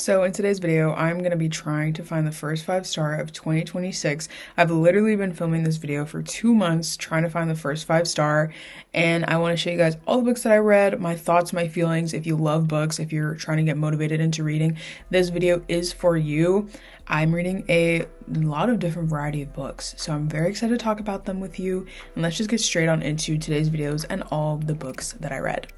So in today's video, I'm going to be trying to find the first 5-star of 2026. I've literally been filming this video for 2 months trying to find the first 5-star, and I want to show you guys all the books that I read, my thoughts, my feelings. If you love books, if you're trying to get motivated into reading, this video is for you. I'm reading a lot of different variety of books, so I'm very excited to talk about them with you, and let's just get straight on into today's videos and all the books that I read.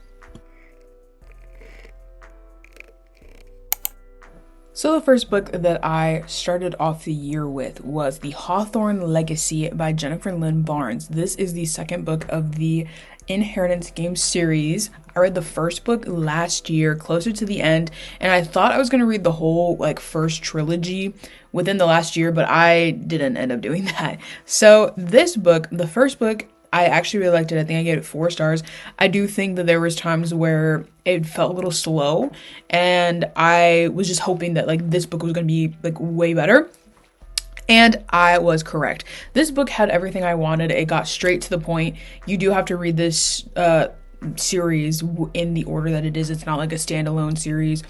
So the first book that I started off the year with was The Hawthorne Legacy by Jennifer Lynn Barnes. This is the second book of the Inheritance Game series. I read the first book last year, closer to the end, and I thought I was going to read the whole first trilogy within the last year, but I didn't end up doing that. So this book, the first book, I actually really liked it. I think I gave it 4 stars. I do think that there was times where it felt a little slow, and I was just hoping that this book was going to be way better. And I was correct. This book had everything I wanted. It got straight to the point. You do have to read this series in the order that it is. It's not like a standalone series.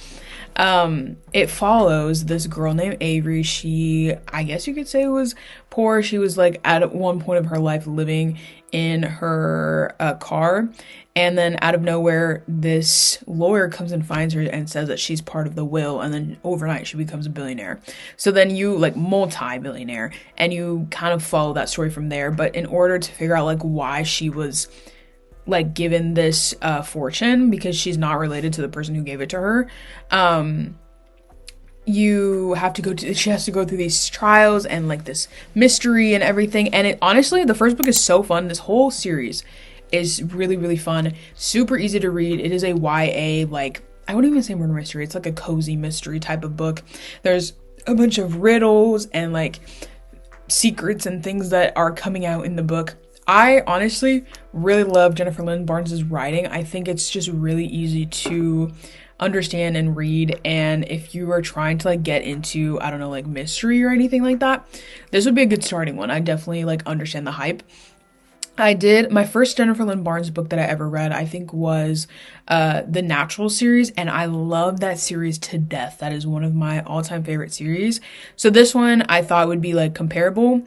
It follows this girl named Avery. She, I guess you could say, was poor. She was at one point of her life living in her car, and then out of nowhere this lawyer comes and finds her and says that she's part of the will, and then overnight she becomes a billionaire. So then you multi-billionaire, and you kind of follow that story from there. But in order to figure out why she was given this fortune, because she's not related to the person who gave it to her, you have to she has to go through these trials and this mystery and everything. And honestly, the first book is so fun. This whole series is really, really fun, super easy to read. It is a YA, I wouldn't even say murder mystery. It's a cozy mystery type of book. There's a bunch of riddles and secrets and things that are coming out in the book. I honestly really love Jennifer Lynn Barnes' writing. I think it's just really easy to understand and read, and if you are trying to get into, I don't know, mystery or anything like that, this would be a good starting one. I definitely understand the hype. My first Jennifer Lynn Barnes book that I ever read, I think, was the Natural series, and I love that series to death. That is one of my all-time favorite series. So this one I thought would be comparable.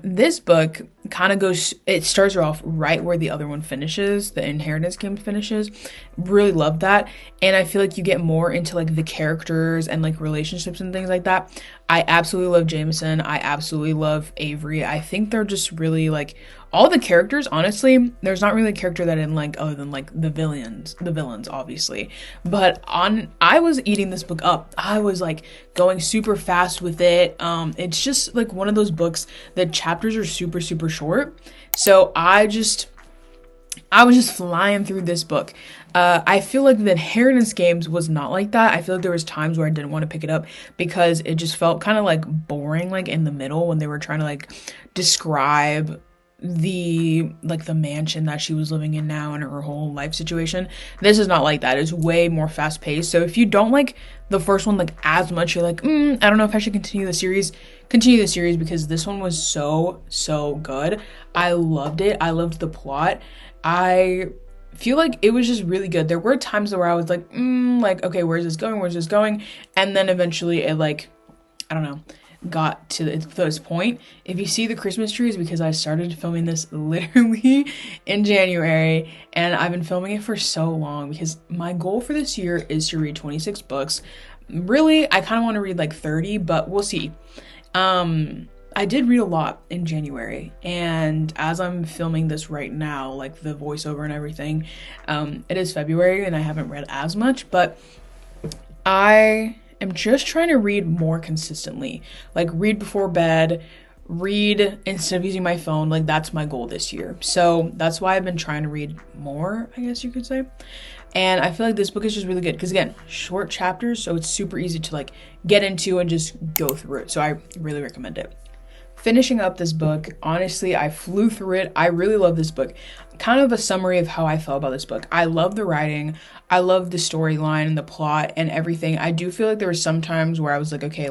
This book kind of it starts off right where the other one finishes, the Inheritance Game finishes. Really love that. And I feel you get more into the characters and relationships and things like that. I absolutely love Jameson. I absolutely love Avery. I think they're just really all the characters, honestly. There's not really a character that I didn't like other than the villains obviously. But I was eating this book up. I was going super fast with it. It's just one of those books that chapters are super, super short. So I was just flying through this book. I feel the Inheritance Games was not like that. I feel there was times where I didn't want to pick it up because it just felt kind of boring in the middle when they were trying to describe the mansion that she was living in now and her whole life situation. This is not like that. It's way more fast paced. So if you don't like the first one as much, you're I don't know if I should continue the series, because this one was so good. I loved it. I loved the plot. I feel it was just really good. There were times where I was okay, where's this going? And then eventually it I don't know, got to this point. If you see the Christmas trees, because I started filming this literally in January, and I've been filming it for so long because my goal for this year is to read 26 books. Really, I kind of want to read 30, but we'll see. I did read a lot in January, and as I'm filming this right now, the voiceover and everything, it is February and I haven't read as much, but I'm just trying to read more consistently. Read before bed, read instead of using my phone. That's my goal this year. So that's why I've been trying to read more, I guess you could say. And I feel this book is just really good because, again, short chapters, so it's super easy to get into and just go through it. So I really recommend it. Finishing up this book, honestly, I flew through it. I really love this book. Kind of a summary of how I felt about this book. I love the writing. I love the storyline and the plot and everything. I do feel there were some times where I was okay,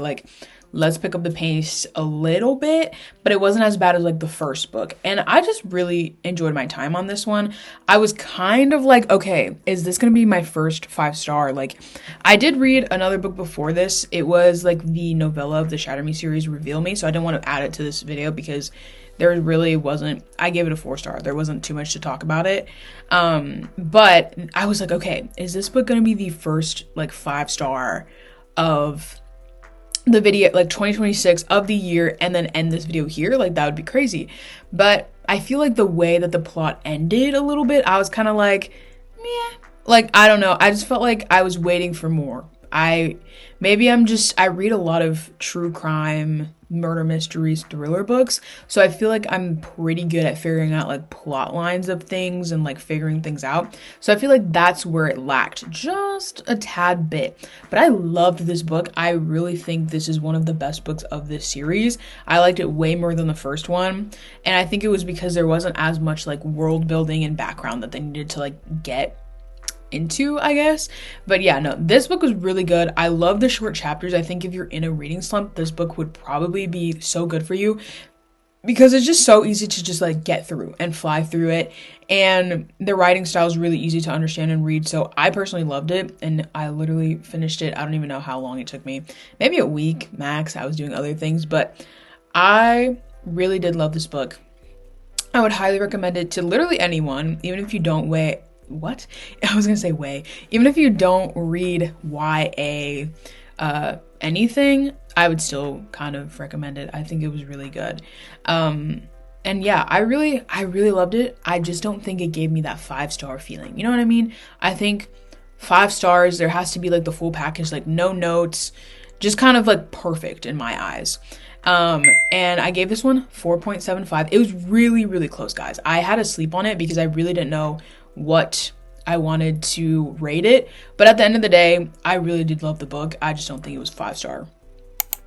let's pick up the pace a little bit, but it wasn't as bad as like the first book. And I just really enjoyed my time on this one. I was kind of like, okay, is this going to be my first 5-star? Like, I did read another book before this. It was like the novella of the Shatter Me series, Reveal Me. So I didn't want to add it to this video because there really wasn't, I gave it a 4-star. There wasn't too much to talk about it. But I was like, okay, is this book going to be the first like 5-star of the video, like 2026 of the year, and then end this video here? Like, that would be crazy. But I feel like the way that the plot ended a little bit, I was kind of like, meh. Like, I don't know. I just felt like I was waiting for more. I read a lot of true crime, murder mysteries, thriller books, so I feel like I'm pretty good at figuring out like plot lines of things and like figuring things out. So I feel like that's where it lacked just a tad bit. But I loved this book. I really think this is one of the best books of this series. I liked it way more than the first one, and I think it was because there wasn't as much like world building and background that they needed to like get into, I guess. But yeah, no, this book was really good. I love the short chapters. I think if you're in a reading slump, this book would probably be so good for you because it's just so easy to just like get through and fly through it, and the writing style is really easy to understand and read. So I personally loved it, and I literally finished it. I don't even know how long it took me, maybe a week max. I was doing other things, but I really did love this book. I would highly recommend it to literally anyone, even if you don't even if you don't read YA anything, I would still kind of recommend it. I think it was really good. And yeah, I really loved it. I just don't think it gave me that 5-star feeling. You know what I mean? I think 5 stars, there has to be like the full package, like no notes, just kind of like perfect in my eyes. And I gave this one 4.75. It was really, really close, guys. I had to sleep on it because I really didn't know what I wanted to rate it, but at the end of the day, I really did love the book. I just don't think it was 5-star.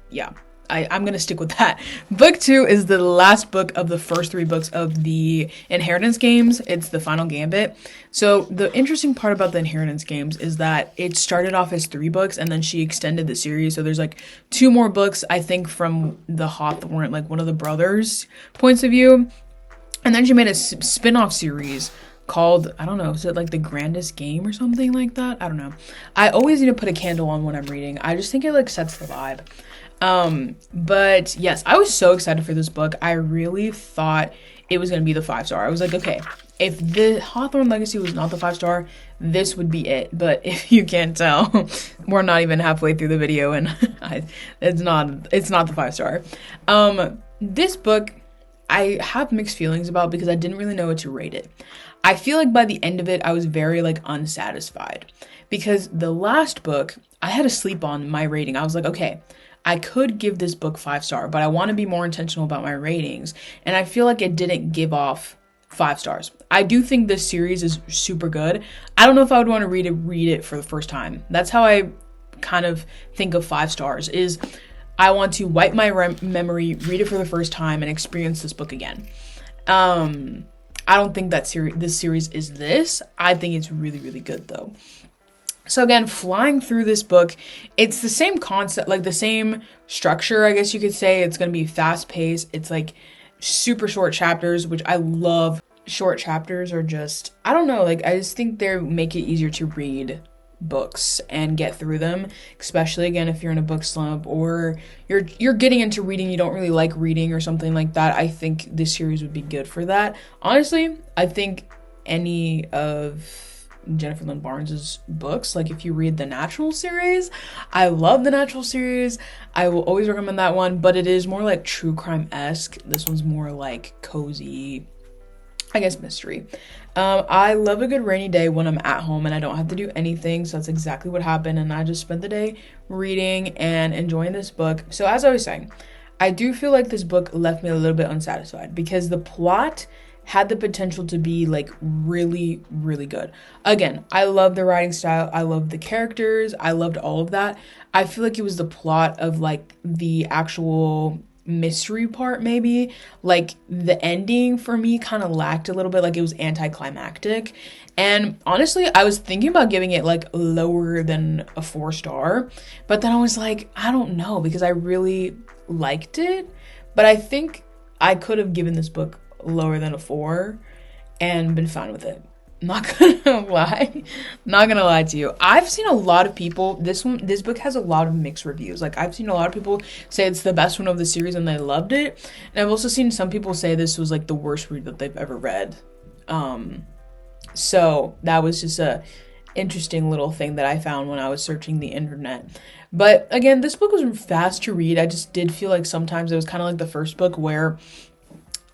Yeah, I'm gonna stick with that. Book 2 is the last book of the first 3 books of the Inheritance Games. It's the final gambit. So the interesting part about the Inheritance Games is that it started off as 3 books, and then she extended the series. So there's like 2 more books, I think, from the Hawthorne, like one of the brothers' points of view, and then she made a spin-off series called, I don't know, is it like The Grandest Game or something like that? I don't know. I always need to put a candle on when I'm reading. I just think it like sets the vibe. But yes, I was so excited for this book. I really thought it was going to be the 5-star. I was like, okay, if the Hawthorne Legacy was not the 5-star, this would be it. But if you can't tell, we're not even halfway through the video, and it's not the 5-star. This book, I have mixed feelings about because I didn't really know what to rate it. I feel like by the end of it, I was very like unsatisfied because the last book, I had to sleep on my rating. I was like, okay, I could give this book 5-star, but I want to be more intentional about my ratings. And I feel like it didn't give off 5 stars. I do think this series is super good. I don't know if I would want to read it for the first time. That's how I kind of think of 5 stars is I want to wipe my memory, read it for the first time, and experience this book again. I don't think that this series is this. I think it's really, really good though. So again, flying through this book, it's the same concept, like the same structure, I guess you could say. It's going to be fast paced. It's like super short chapters, which I love. Short chapters are just, I don't know, like I just think they make it easier to read books and get through them, especially again if you're in a book slump or you're getting into reading, you don't really like reading or something like that. I think this series would be good for that. Honestly, I think any of Jennifer Lynn Barnes's books, like if you read the Natural series, I love the Natural series. I will always recommend that one, but it is more like true crime-esque. This one's more like cozy, I guess, mystery. I love a good rainy day when I'm at home and I don't have to do anything. So that's exactly what happened. And I just spent the day reading and enjoying this book. So as I was saying, I do feel like this book left me a little bit unsatisfied because the plot had the potential to be like really, really good. Again, I love the writing style. I love the characters. I loved all of that. I feel like it was the plot of like the actual mystery part maybe. Like the ending for me kind of lacked a little bit, like it was anticlimactic. And honestly, I was thinking about giving it like lower than a 4-star, but then I was like, I don't know, because I really liked it, but I think I could have given this book lower than a 4 and been fine with it. Not gonna lie. Not gonna lie to you. I've seen a lot of people, this book has a lot of mixed reviews. Like I've seen a lot of people say it's the best one of the series and they loved it. And I've also seen some people say this was like the worst read that they've ever read. So that was just a interesting little thing that I found when I was searching the internet. But again, this book was fast to read. I just did feel like sometimes it was kind of like the first book where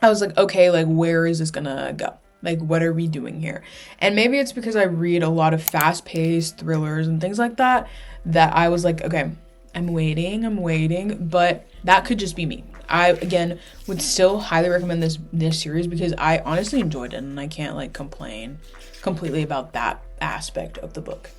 I was like, okay, like where is this gonna go? Like, what are we doing here? And maybe it's because I read a lot of fast-paced thrillers and things like that, that I was like, okay, I'm waiting, but that could just be me. I, again, would still highly recommend this series because I honestly enjoyed it, and I can't, like, complain completely about that aspect of the book.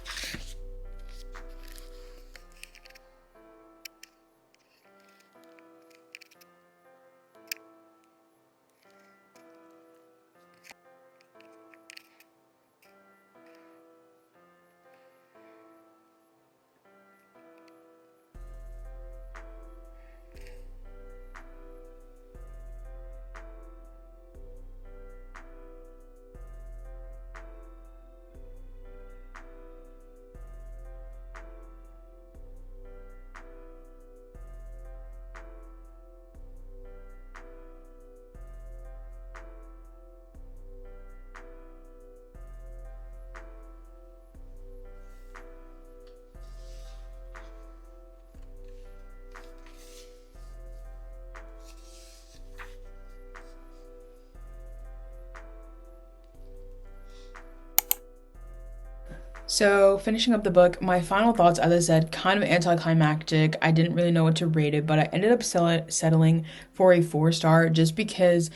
So, finishing up the book, my final thoughts, as I said, kind of anticlimactic. I didn't really know what to rate it, but I ended up settling for a 4-star just because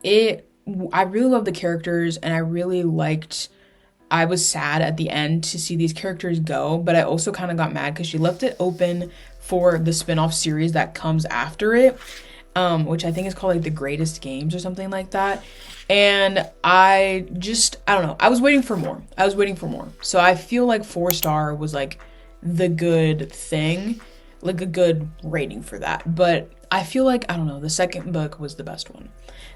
I really love the characters, and I was sad at the end to see these characters go, but I also kind of got mad because she left it open for the spin-off series that comes after it, which I think is called like The Greatest Games or something like that. And I don't know. I was waiting for more. So I feel like 4-star was like the good thing, like a good rating for that. But I feel like, I don't know, the second book was the best one.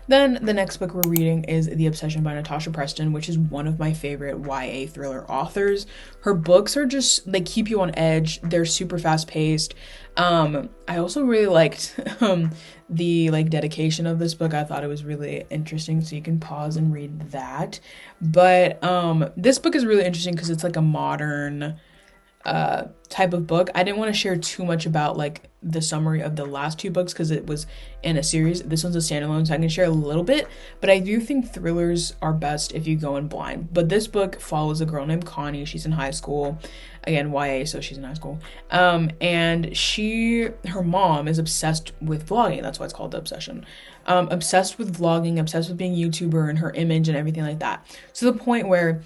Then the next book we're reading is The Obsession by Natasha Preston, which is one of my favorite YA thriller authors. Her books are just, they keep you on edge. They're super fast paced. I also really liked the like dedication of this book. I thought it was really interesting, so you can pause and read that. But this book is really interesting because it's like a modern type of book. I didn't want to share too much about like the summary of the last 2 books because it was in a series. This one's a standalone, so I can share a little bit, but I do think thrillers are best if you go in blind. But this book follows a girl named Connie. She's in high school, again YA, so she's in high school, and her mom is obsessed with vlogging. That's why it's called The Obsession. Obsessed with vlogging, obsessed with being a YouTuber and her image and everything like that, to the point where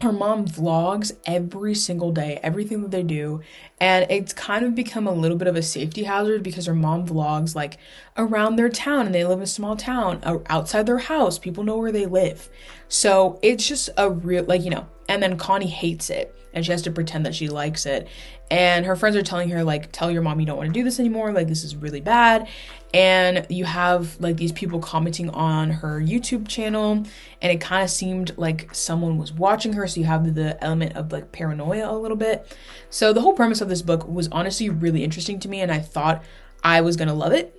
her mom vlogs every single day, everything that they do, and it's kind of become a little bit of a safety hazard because her mom vlogs like around their town, and they live in a small town outside their house. People know where they live, so it's just a real, like, you know. And then Connie hates it, and she has to pretend that she likes it, and her friends are telling her like, tell your mom you don't want to do this anymore, like this is really bad. And you have like these people commenting on her YouTube channel, and it kind of seemed like someone was watching her, so you have the element of like paranoia a little bit. So the whole premise of this book was honestly really interesting to me, and I thought I was gonna love it.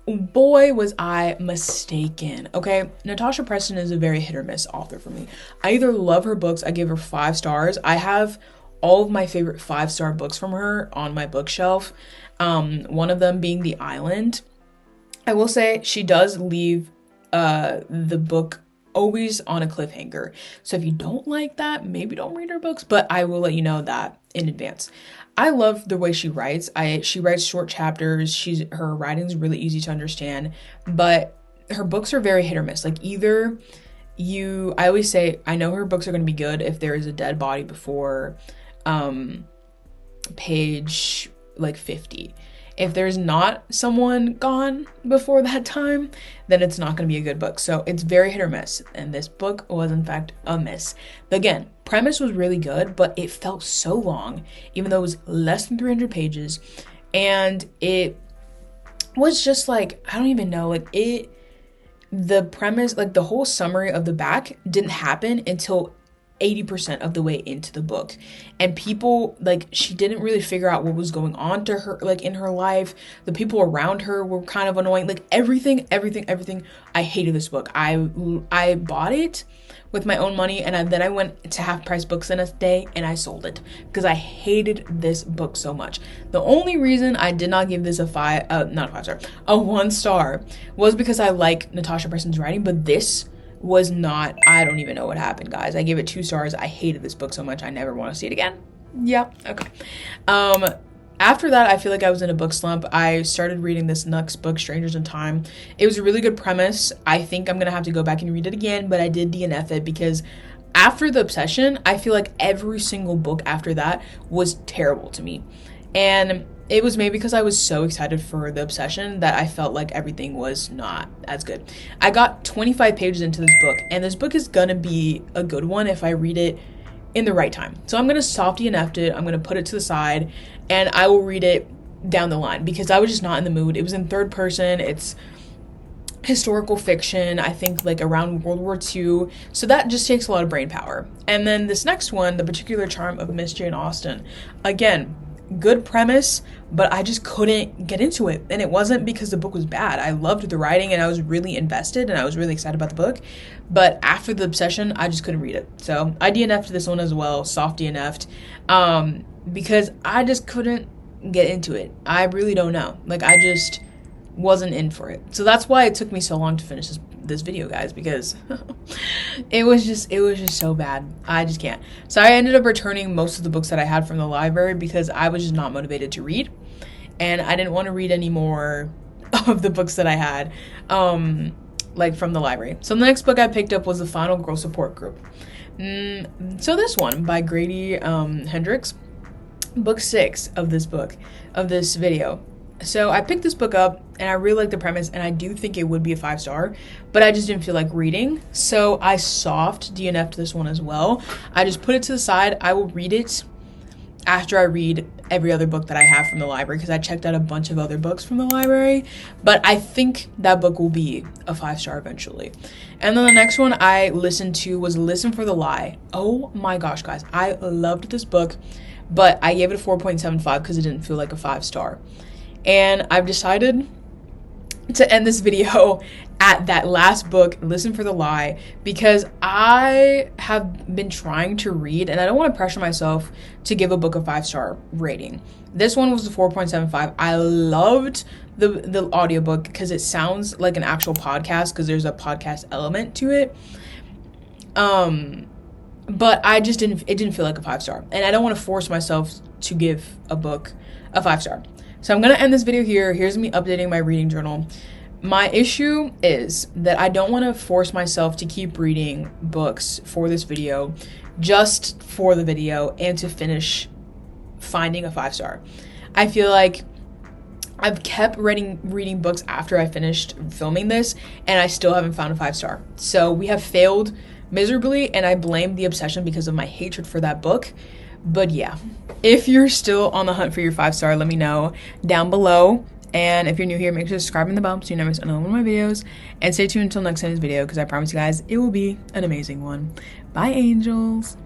Boy, was I mistaken. Okay, Natasha Preston is a very hit or miss author for me. I either love her books, I give her 5 stars. I have all of my favorite 5-star books from her on my bookshelf. One of them being The Island. I will say she does leave the book always on a cliffhanger. So if you don't like that, maybe don't read her books, but I will let you know that in advance. I love the way she writes. She writes short chapters. Her writing is really easy to understand, but her books are very hit or miss. Like I always say, I know her books are going to be good if there is a dead body before page like 50. If there's not someone gone before that time, then it's not going to be a good book. So it's very hit or miss. And this book was, in fact, a miss. Again, premise was really good, but it felt so long, even though it was less than 300 pages. And it was just like, I don't even know, like the premise, like the whole summary of the back didn't happen until 80% of the way into the book. And people, like, she didn't really figure out what was going on to her, like, in her life. The people around her were kind of annoying. Like, everything. I hated this book. I bought it with my own money, and then I went to Half Price Books in a day and I sold it because I hated this book so much. The only reason I did not give this a 1 star was because I like Natasha Preston's writing, but this was not, I don't even know what happened, guys. I gave it 2 stars. I hated this book so much. I never want to see it again. Yeah, okay. After that, I feel like I was in a book slump. I started reading this next book, Strangers in Time. It was a really good premise. I think I'm going to have to go back and read it again, but I did DNF it because after The Obsession, I feel like every single book after that was terrible to me. And it was maybe because I was so excited for The Obsession that I felt like everything was not as good. I got 25 pages into this book, and this book is going to be a good one if I read it in the right time. So I'm going to soft DNF it. I'm going to put it to the side, and I will read it down the line because I was just not in the mood. It was in third person. It's historical fiction, I think, like around World War II. So that just takes a lot of brain power. And then this next one, The Particular Charm of Miss Jane Austen. Again, good premise, but I just couldn't get into it. And it wasn't because the book was bad. I loved the writing and I was really invested and I was really excited about the book. But after The Obsession, I just couldn't read it. So I DNF'd this one as well, soft DNF'd, because I just couldn't get into it. I really don't know. Like, I just wasn't in for it. So that's why it took me so long to finish this video, guys, because it was just so bad. I just can't. So I ended up returning most of the books that I had from the library because I was just not motivated to read, and I didn't want to read any more of the books that I had like from the library. So the next book I picked up was The Final Girl Support Group. So this one by Grady Hendrix, book 6 of this video. So I picked this book up and I really like the premise and I do think it would be a 5-star, but I just didn't feel like reading. So I soft DNF'd this one as well. I just put it to the side. I will read it after I read every other book that I have from the library because I checked out a bunch of other books from the library, but I think that book will be a 5-star eventually. And then the next one I listened to was Listen for the Lie. Oh my gosh, guys, I loved this book, but I gave it a 4.75 because it didn't feel like a 5-star. And I've decided to end this video at that last book, Listen for the Lie, because I have been trying to read and I don't want to pressure myself to give a book a 5-star rating. This one was a 4.75. I loved the audiobook because it sounds like an actual podcast because there's a podcast element to it. But it didn't feel like a 5-star. And I don't want to force myself to give a book a 5-star. So I'm going to end this video here. Here's me updating my reading journal. My issue is that I don't want to force myself to keep reading books for this video, just for the video, and to finish finding a 5-star. I feel like I've kept reading books after I finished filming this, and I still haven't found a 5-star. So we have failed miserably, and I blame The Obsession because of my hatred for that book. But yeah, if you're still on the hunt for your 5-star, let me know down below. And if you're new here, make sure to subscribe in the bell so you never miss another one of my videos. And stay tuned until next time's video because I promise you guys it will be an amazing one. Bye, angels.